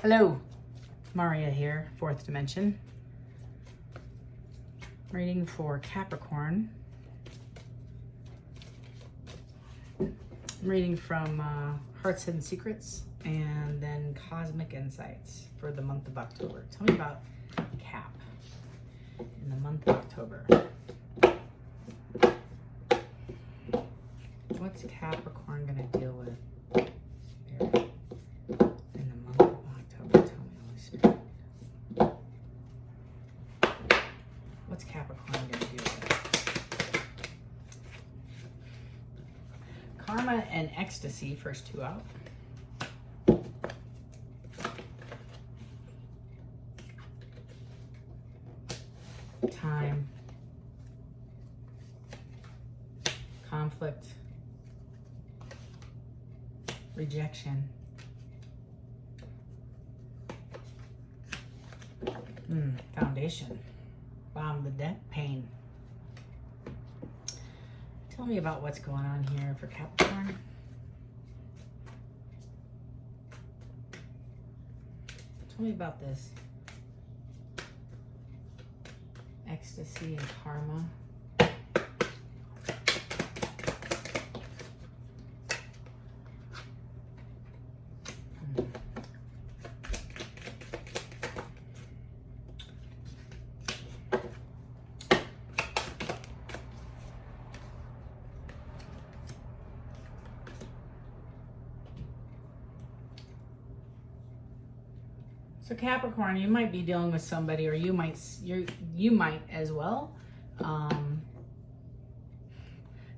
Hello, Maria here, fourth dimension. Reading for Capricorn. I'm reading from Heart's Hidden Secrets and then Cosmic Insights for the month of October. Tell me about Cap in the month of October. What's Capricorn going to deal with? Spirit. In the month of October, tell me, Holy Spirit. What's Capricorn going to deal with? Karma and ecstasy, first two out. Time. Conflict. Rejection. Foundation. Bottom of the deck. Pain. Tell me about what's going on here for Capricorn. Tell me about this. Ecstasy and karma. So Capricorn, you might be dealing with somebody, or you might as well.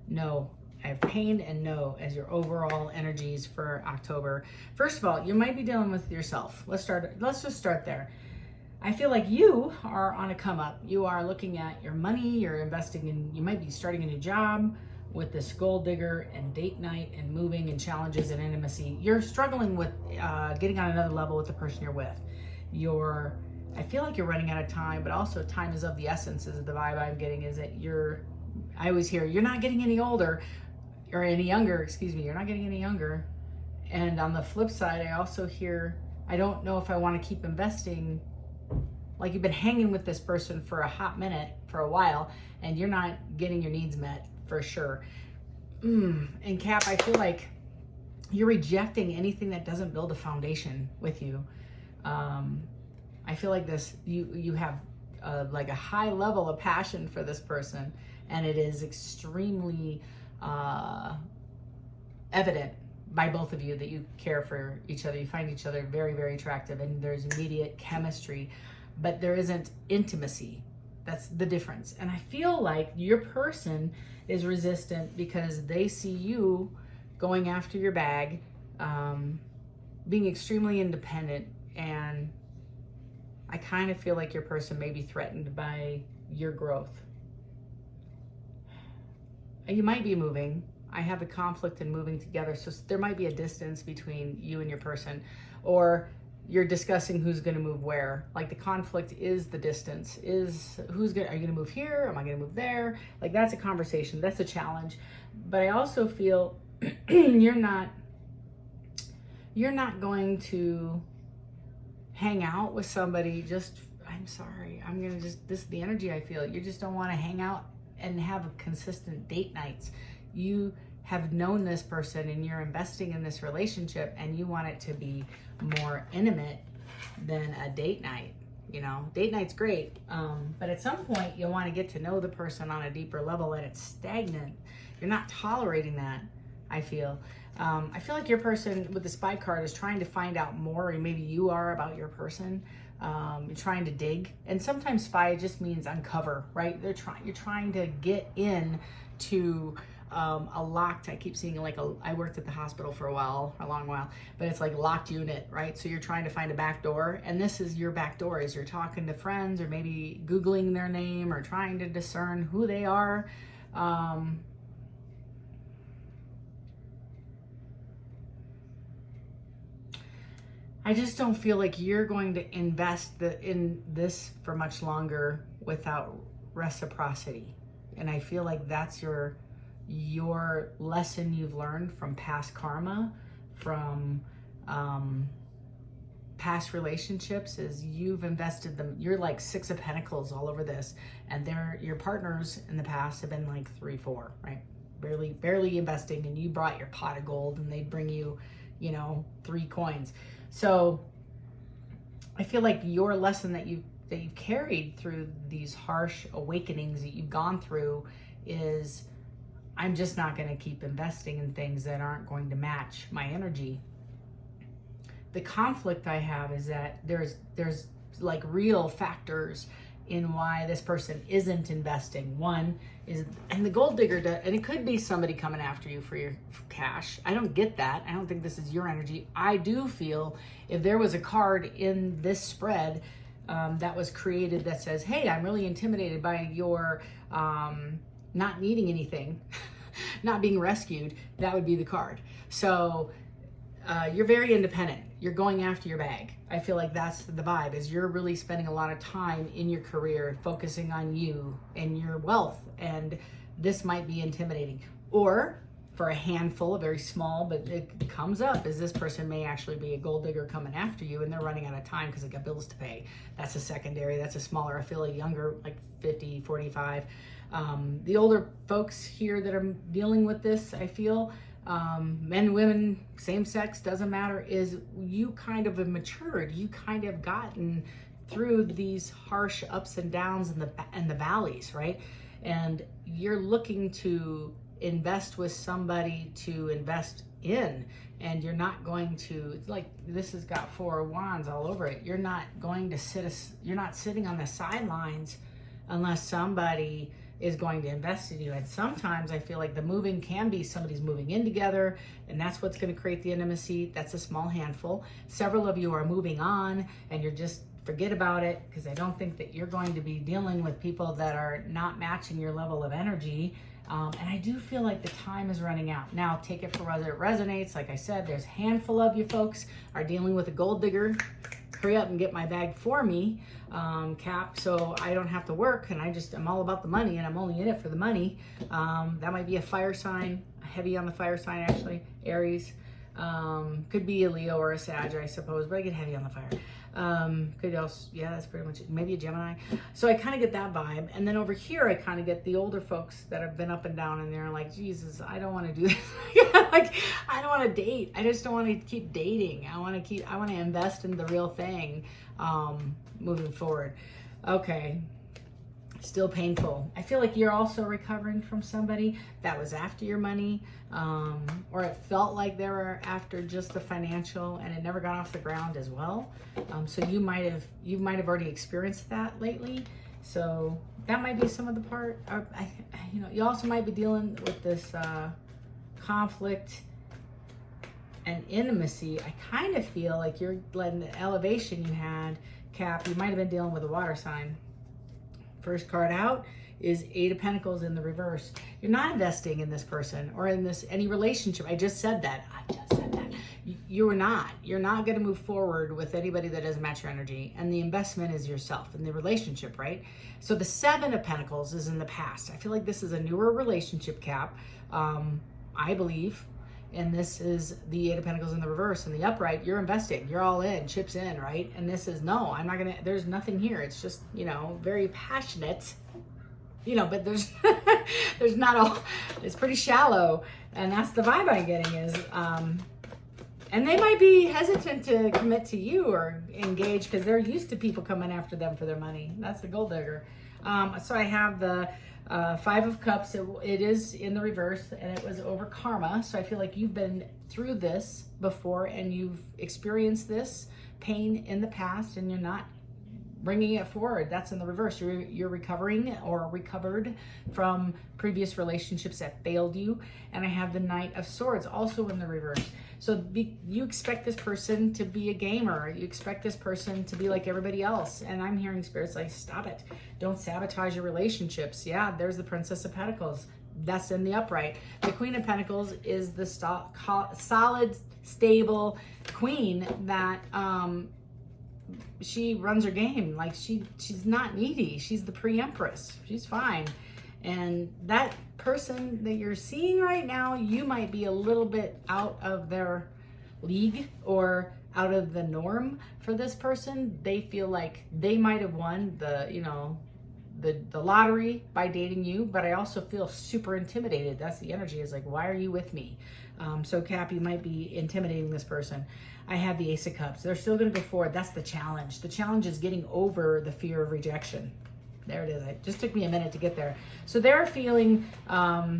No, I have pain and no as your overall energies for October. First of all, you might be dealing with yourself. Let's just start there. I feel like you are on a come up. You are looking at your money. You're investing in. You might be starting a new job with this gold digger and date night and moving and challenges and intimacy. You're struggling with getting on another level with the person you're with. I feel like you're running out of time, but also time is of the essence is the vibe I'm getting, is that I always hear, you're not getting any older, or any younger, excuse me, you're not getting any younger. And on the flip side, I also hear, I don't know if I want to keep investing, like you've been hanging with this person for a hot minute, for a while, and you're not getting your needs met for sure. And Cap, I feel like you're rejecting anything that doesn't build a foundation with you. I feel like you have like a high level of passion for this person, and it is extremely evident by both of you that you care for each other. You find each other very, very attractive, and there's immediate chemistry, but there isn't intimacy. That's the difference. And I feel like your person is resistant because they see you going after your bag, being extremely independent, and I kind of feel like your person may be threatened by your growth. You might be moving. I have a conflict in moving together, so there might be a distance between you and your person, or you're discussing who's going to move where. Like the conflict is the distance. Are you going to move here? Am I going to move there? Like that's a conversation. That's a challenge. But I also feel you're not going to hang out with somebody this is the energy I feel. You just don't want to hang out and have consistent date nights. You have known this person and you're investing in this relationship, and you want it to be more intimate than a date night. You know, date night's great, but at some point you want to get to know the person on a deeper level, and it's stagnant. You're not tolerating that, I feel. I feel like your person with the spy card is trying to find out more, or maybe you are, about your person. You're trying to dig, and sometimes spy just means uncover, right? You're trying to get in to a locked, I keep seeing I worked at the hospital for a long while, but it's like locked unit, right? So you're trying to find a back door, and this is your back door, as you're talking to friends or maybe Googling their name or trying to discern who they are. I just don't feel like you're going to invest in this for much longer without reciprocity. And I feel like that's your lesson you've learned from past karma, from past relationships is you've invested them. You're like 6 of Pentacles all over this, and your partners in the past have been like 3, 4, right? Barely investing, and you brought your pot of gold, and they'd bring you, 3 coins. So I feel like your lesson that you've carried through these harsh awakenings that you've gone through is, I'm just not going to keep investing in things that aren't going to match my energy. The conflict I have is that there's like real factors in why this person isn't investing. One is, and the gold digger, and it could be somebody coming after you for your cash. I don't get that. I don't think this is your energy. I do feel if there was a card in this spread that was created that says, hey, I'm really intimidated by your not needing anything, not being rescued, that would be the card. So you're very independent. You're going after your bag. I feel like that's the vibe, is you're really spending a lot of time in your career focusing on you and your wealth. And this might be intimidating. Or for a handful, very small, but it comes up, is this person may actually be a gold digger coming after you, and they're running out of time because they got bills to pay. That's a secondary. That's a smaller. I feel a younger, like 50, 45. The older folks here that are dealing with this, I feel, men, women, same sex, doesn't matter, is you kind of have matured. You kind of gotten through these harsh ups and downs and the valleys, right? And you're looking to invest with somebody to invest in, and you're not going to, like, this has got 4 wands all over it. You're not going to you're not sitting on the sidelines unless somebody is going to invest in you. And sometimes I feel like the moving can be somebody's moving in together, and that's what's going to create the intimacy. That's a small handful. Several of you are moving on, and you're just forget about it, because I don't think that you're going to be dealing with people that are not matching your level of energy. And I do feel like the time is running out. Now, take it for whether it resonates. Like I said, there's a handful of you folks are dealing with a gold digger. Hurry up and get my bag for me, Cap, so I don't have to work, and I'm all about the money, and I'm only in it for the money. That might be a fire sign, heavy on the fire sign, actually, Aries. Could be a Leo or a Sag, I suppose, but I get heavy on the fire. Could also, yeah, that's pretty much it. Maybe a Gemini. So I kind of get that vibe. And then over here, I kind of get the older folks that have been up and down, and they're like, Jesus, I don't want to do this. Like, I don't want to date. I just don't want to keep dating. I want to invest in the real thing, moving forward. Okay. Still painful. I feel like you're also recovering from somebody that was after your money, or it felt like they were after just the financial, and it never got off the ground as well. So you might have already experienced that lately. So that might be some of the part. Or, you also might be dealing with this conflict and intimacy. I kind of feel like you're letting the elevation you had, Cap. You might have been dealing with a water sign. First card out is 8 of Pentacles in the reverse. You're not investing in this person or in any relationship. I just said that. You're not going to move forward with anybody that doesn't match your energy. And the investment is yourself in the relationship, right? So the 7 of Pentacles is in the past. I feel like this is a newer relationship, Cap. I believe. And this is the 8 of Pentacles in the reverse. In the upright, you're investing. You're all in, chips in, right? And this is, no, I'm not going to, there's nothing here. It's just, very passionate, but there's, there's not all, it's pretty shallow. And that's the vibe I'm getting is, and they might be hesitant to commit to you or engage because they're used to people coming after them for their money. That's the gold digger. So I have the 5 of Cups. It is in the reverse, and it was over karma. So I feel like you've been through this before, and you've experienced this pain in the past, and you're not bringing it forward. That's in the reverse. You're recovering or recovered from previous relationships that failed you. And I have the Knight of Swords also in the reverse. So you expect this person to be a gamer. You expect this person to be like everybody else. And I'm hearing spirits like, stop it. Don't sabotage your relationships. Yeah, there's the Princess of Pentacles. That's in the upright. The Queen of Pentacles is the solid, stable queen that she runs her game. Like she's not needy. She's the pre-empress. She's fine. And that person that you're seeing right now, you might be a little bit out of their league, or out of the norm for this person. They feel like they might have won the, you know, the lottery by dating you, but I also feel super intimidated. That's the energy, is like, why are you with me? So Cap, you might be intimidating this person. I have the Ace of Cups. They're still going to go forward. That's the challenge. The challenge is getting over the fear of rejection. There it is. It just took me a minute to get there. So they're feeling like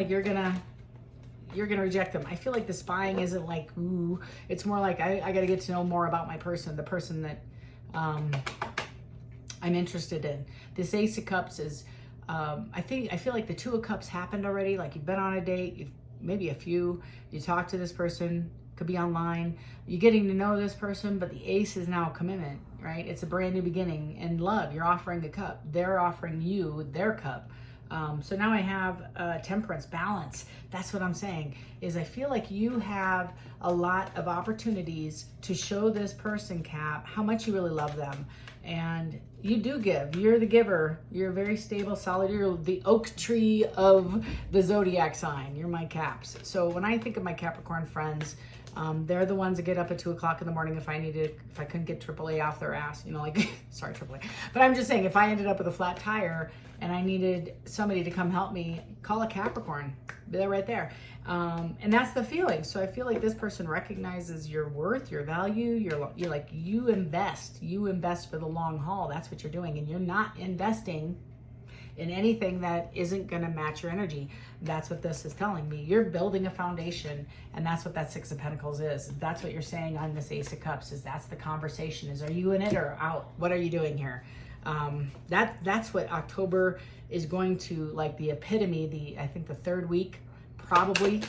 you're gonna reject them. I feel like the spying isn't like, ooh, it's more like I got to get to know more about my person, the person that I'm interested in. This Ace of Cups is, I feel like the Two of Cups happened already. Like you've been on a date, maybe a few, you talk to this person, could be online, you're getting to know this person, but the Ace is now a commitment, right? It's a brand new beginning. And love, you're offering a cup. They're offering you their cup. So now I have temperance, balance. That's what I'm saying, is I feel like you have a lot of opportunities to show this person, Cap, how much you really love them. And you do give. You're the giver. You're very stable, solid. You're the oak tree of the zodiac sign. You're my Caps. So when I think of my Capricorn friends, they're the ones that get up at 2 o'clock in the morning if I couldn't get AAA off their ass, you know, like, sorry, AAA. But I'm just saying, if I ended up with a flat tire and I needed somebody to come help me, call a Capricorn. They're right there. And that's the feeling. So I feel like this person recognizes your worth, your value. You're like, you invest for the long haul. That's what you're doing. And you're not investing in anything that isn't going to match your energy. That's what this is telling me. You're building a foundation, and that's what that Six of Pentacles is. That's what you're saying on this Ace of Cups, is that's the conversation, is are you in it or out? What are you doing here? That's what October is going to, like, the epitome, I think the third week probably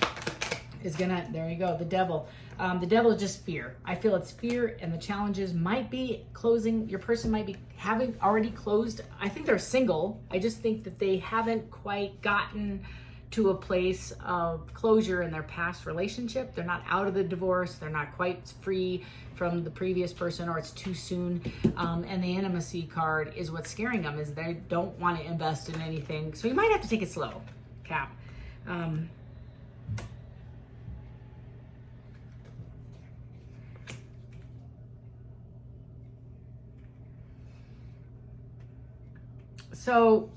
is gonna, there you go, the devil. The devil is just fear. I feel it's fear, and the challenges might be closing. Your person might be having already closed. I think they're single. I just think that they haven't quite gotten to a place of closure in their past relationship. They're not out of the divorce. They're not quite free from the previous person, or it's too soon. And the intimacy card is what's scaring them, is they don't want to invest in anything. So you might have to take it slow, Cap. So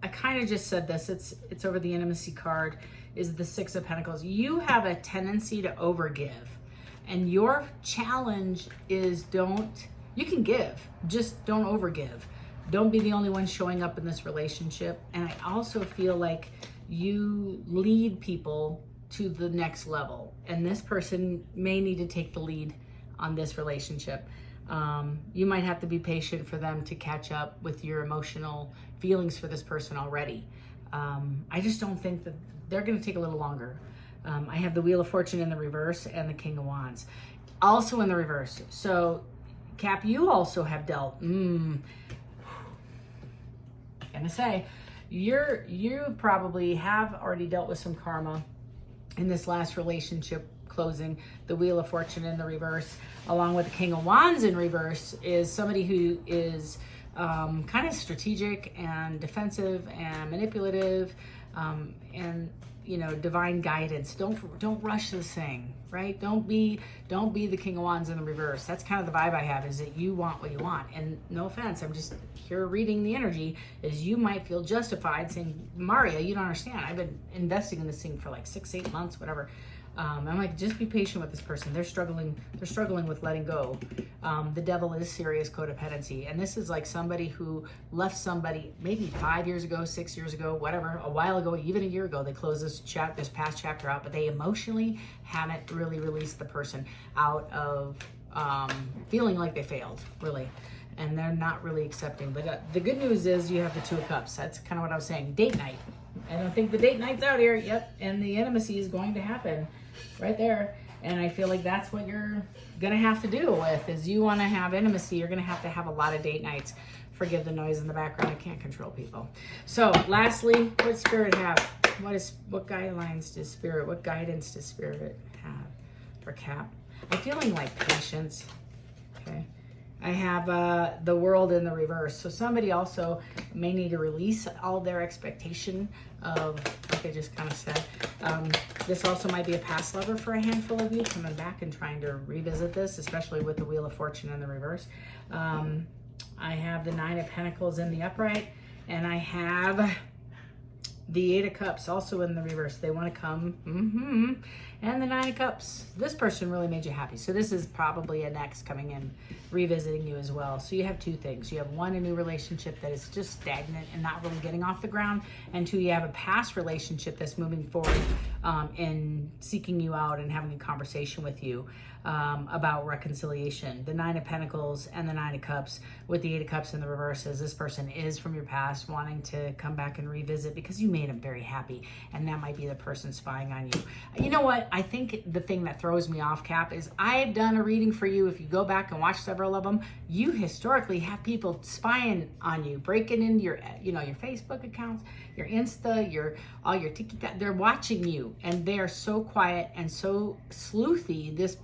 I kind of just said this, it's over the intimacy card, is the Six of Pentacles. You have a tendency to overgive, and your challenge is you can give, just don't overgive. Don't be the only one showing up in this relationship. And I also feel like you lead people to the next level, and this person may need to take the lead on this relationship. You might have to be patient for them to catch up with your emotional feelings for this person already. I just don't think that they're going to take a little longer. I have the Wheel of Fortune in the reverse and the King of Wands also in the reverse. So Cap, you also have dealt, gonna say, you probably have already dealt with some karma in this last relationship closing. The Wheel of Fortune in the reverse, along with the King of Wands in reverse, is somebody who is kind of strategic and defensive and manipulative, and, you know, divine guidance. Don't rush this thing, right? Don't be the King of Wands in the reverse. That's kind of the vibe I have, is that you want what you want. And no offense, I'm just here reading the energy, is you might feel justified saying, Maria, you don't understand. I've been investing in this thing for like 6-8 months, whatever. I'm like, just be patient with this person. They're struggling with letting go. The devil is serious codependency. And this is like somebody who left somebody maybe 5 years ago, 6 years ago, whatever, a while ago, even a year ago. They closed this past chapter out, but they emotionally haven't really released the person out of feeling like they failed, really. And they're not really accepting. But the good news is you have the Two of Cups. That's kind of what I was saying. Date night. I don't think the date night's out here. Yep. And the intimacy is going to happen right there. And I feel like that's what you're going to have to deal with, is you want to have intimacy. You're going to have a lot of date nights. Forgive the noise in the background. I can't control people. So lastly, what Spirit have? What guidelines does Spirit, what guidance does Spirit have for Cap? I'm feeling like patience. Okay. I have the World in the reverse. So somebody also may need to release all their expectation of, like I just kind of said, This also might be a past lover for a handful of you coming back and trying to revisit this, especially with the Wheel of Fortune in the reverse. I have the Nine of Pentacles in the upright, and I have the Eight of Cups also in the reverse. They want to come. And the Nine of Cups. This person really made you happy. So this is probably an ex coming in, revisiting you as well. So you have two things. You have one, a new relationship that is just stagnant and not really getting off the ground. And two, you have a past relationship that's moving forward and seeking you out and having a conversation with you about reconciliation. The Nine of Pentacles and the Nine of Cups with the Eight of Cups in the reverse is this person is from your past wanting to come back and revisit because you made them very happy, and that might be the person spying on you. You know what? I think the thing that throws me off, Cap, is I've done a reading for you. If you go back and watch several of them, you historically have people spying on you, breaking into your, your Facebook accounts, your Insta, all your TikTok. They're watching you, and they are so quiet and so sleuthy. These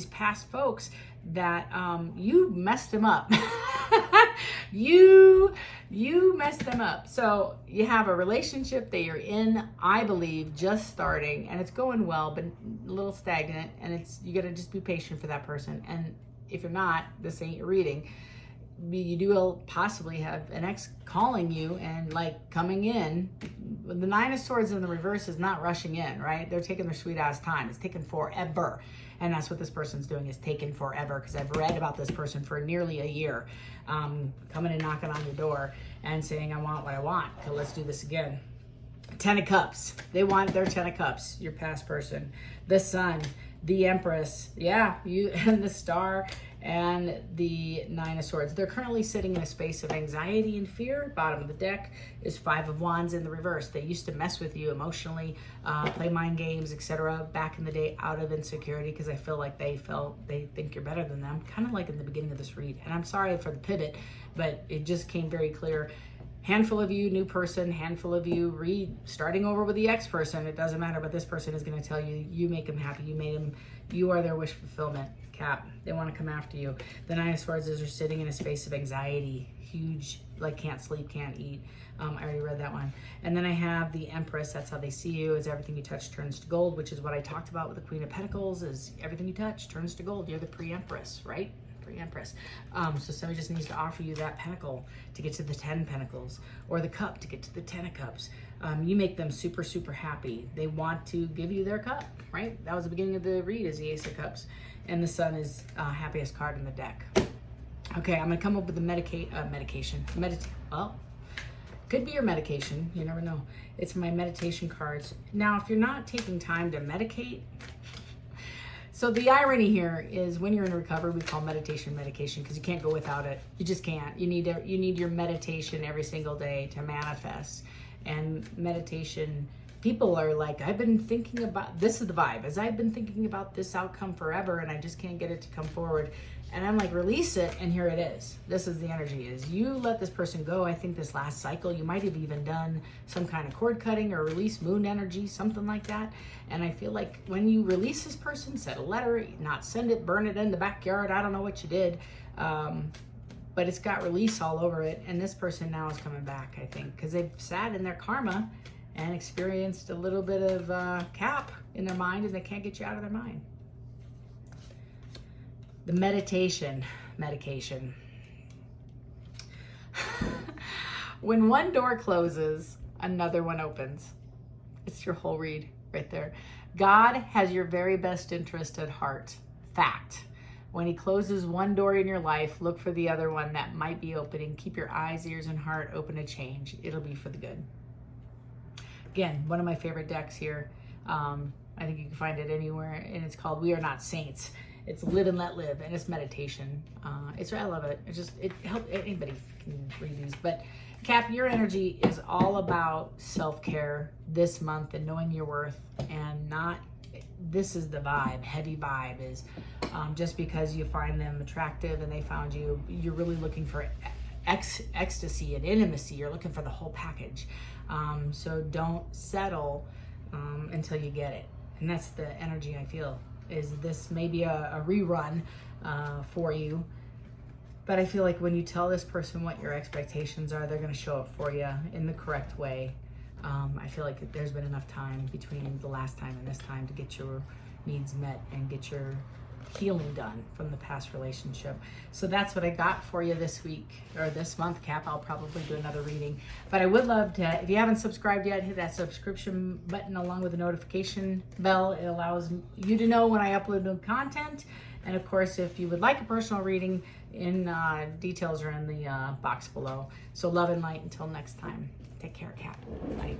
past folks that you messed them up. you messed them up. So you have a relationship that you're in, I believe, just starting, and it's going well, but a little stagnant, and you got to just be patient for that person. And if you're not, this ain't your reading. You do possibly have an ex calling you and like coming in. The Nine of Swords in the reverse is not rushing in, right? They're taking their sweet ass time. It's taking forever. And that's what this person's doing, is taking forever, because I've read about this person for nearly a year, coming and knocking on your door and saying, I want what I want. So let's do this again. Ten of Cups. They want their Ten of Cups, your past person. The Sun, the Empress, you and the Star, and the Nine of Swords. They're currently sitting in a space of anxiety and fear. Bottom of the deck is Five of Wands in the reverse. They used to mess with you emotionally, play mind games, etc. back in the day out of insecurity, because I feel like they think you're better than them, kind of like in the beginning of this read. And I'm sorry for the pivot, but it just came very clear. Handful of you, new person, handful of you, starting over with the ex person. It doesn't matter, but this person is going to tell you, you make them happy, you are their wish fulfillment. Cap, they want to come after you. The Nine of Swords is they're sitting in a space of anxiety, huge, like can't sleep, can't eat. I already read that one. And then I have the Empress. That's how they see you, is everything you touch turns to gold, which is what I talked about with the Queen of Pentacles, is everything you touch turns to gold. You're the pre-Empress, right? Empress. So somebody just needs to offer you that pentacle to get to the 10 pentacles, or the cup to get to the 10 of cups. You make them super, super happy. They want to give you their cup, right? That was the beginning of the read, is the Ace of Cups. And the Sun is happiest card in the deck. Okay, I'm gonna come up with the medication. Well, could be your medication, you never know. It's my meditation cards. Now, if you're not taking time to medicate, so the irony here is when you're in recovery, we call meditation medication, because you can't go without it. You just can't. You need your meditation every single day to manifest. And meditation, people are like, I've been thinking about, this is the vibe, as I've been thinking about this outcome forever and I just can't get it to come forward. And I'm like, release it, and here it is. This is the energy, is you let this person go. I think this last cycle, you might have even done some kind of cord cutting or release moon energy, something like that. And I feel like when you release this person, send a letter, not send it, burn it in the backyard. I don't know what you did. But it's got release all over it. And this person now is coming back, I think, because they've sat in their karma and experienced a little bit of cap in their mind, and they can't get you out of their mind. The medication medication. When one door closes, another one opens. It's your whole read right there. God has your very best interest at heart. Fact. When he closes one door in your life, look for the other one that might be opening. Keep your eyes, ears, and heart open to change. It'll be for the good. Again, one of my favorite decks here. I think you can find it anywhere, and it's called We Are Not Saints. It's Live and Let Live, and it's meditation. I love it. It helps. Anybody can read these, but Cap, your energy is all about self-care this month and knowing your worth, and not. This is the vibe. Heavy vibe is just because you find them attractive and they found you, you're really looking for ecstasy and intimacy. You're looking for the whole package. So don't settle until you get it. And that's the energy I feel. Is this maybe a rerun for you? But I feel like when you tell this person what your expectations are, they're going to show up for you in the correct way. I feel like there's been enough time between the last time and this time to get your needs met and get your healing done from the past relationship. So that's what I got for you this week, or this month, Cap. I'll probably do another reading, but I would love to, if you haven't subscribed yet, hit that subscription button along with the notification bell. It allows you to know when I upload new content. And of course, if you would like a personal reading, details are in the box below. So love and light until next time. Take care, Cap. Bye.